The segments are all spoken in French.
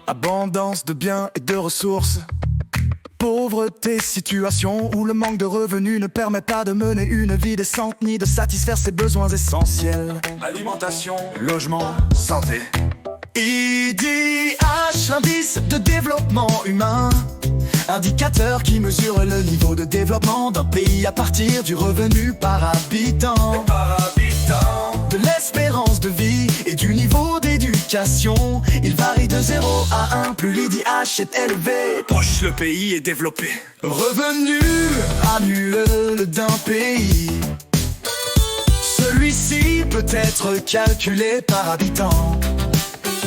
Abondance de biens et de ressources. Pauvreté, situation où le manque de revenus ne permet pas de mener une vie décente ni de satisfaire ses besoins essentiels. Alimentation, Logement, santé. IDH, l'indice de développement humain. Indicateur qui mesure le niveau de développement d'un pays à partir du revenu par habitant, de l'espérance de vie et du niveau d'éducation. Il varie de 0 à 1, plus l'IDH est élevé, Proche, le pays est développé. revenu annuel d'un pays. Celui-ci peut être calculé par habitant.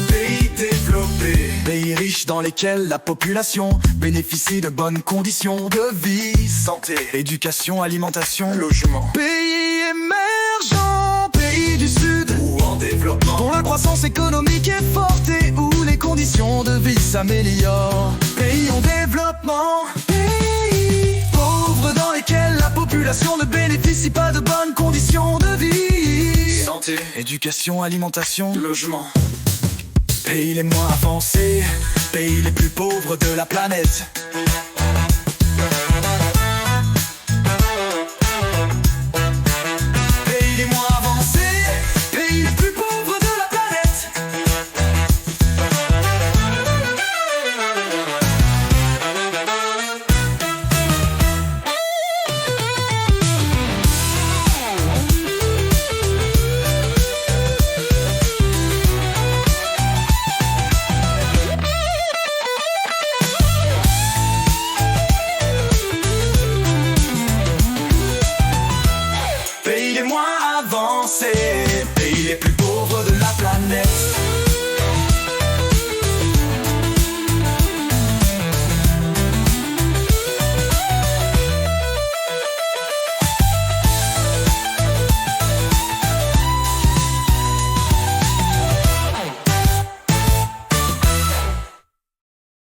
Pays développé. Pays riches dans lesquels la population bénéficie de bonnes conditions de vie. Santé, Éducation, alimentation, logement. Pays émergent, pays du Sud, Ou en développement. dont la croissance économique est forte et où les conditions de vie s'améliorent. Pays en développement, pays pauvres dans lesquels la population ne bénéficie pas de bonnes conditions de vie. Santé, Éducation, alimentation, logement. pays les moins avancés, pays les plus pauvres de la planète. Pays les moins avancés, pays les plus pauvres de la planète. Pays les moins avancés, pays les plus pauvres de la planète.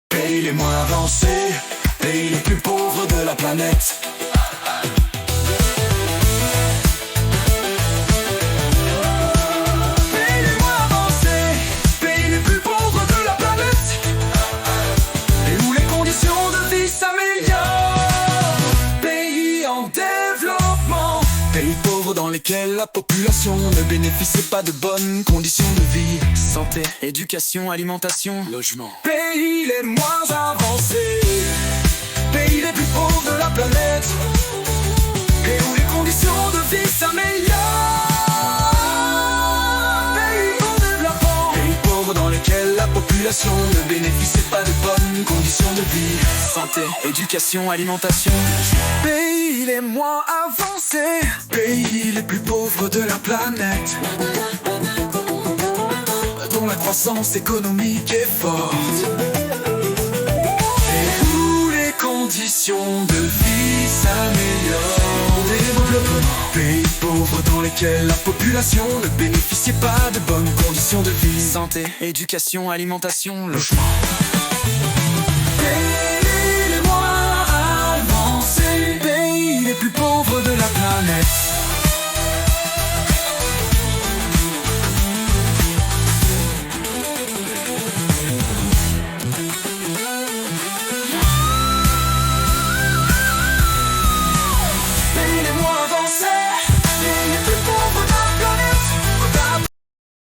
Pays les moins avancés, pays les plus pauvres de la planète. Pays les moins avancés, pays les plus pauvres de la planète. Et où les conditions de vie s'améliorent. Pays en développement, pays pauvres dans lesquels la population ne bénéficie pas de bonnes conditions de vie. Santé, éducation, alimentation, logement. Pays les moins avancés, pays les plus pauvres de la planète. Et où les conditions de vie s'améliorent. Pays en développement, pays pauvres dans lesquels la population ne bénéficie pas de bonnes conditions de vie. Santé, éducation, alimentation. Pays les moins avancés, pays les plus pauvres de la planète, dont la croissance économique est forte et où les conditions de vie s'améliorent. Développement, pays pauvres dans lesquels la population ne bénéficie pas de bonnes conditions de vie. Santé, éducation, alimentation, logement. Pays les moins avancés, pays les plus pauvres de la planète.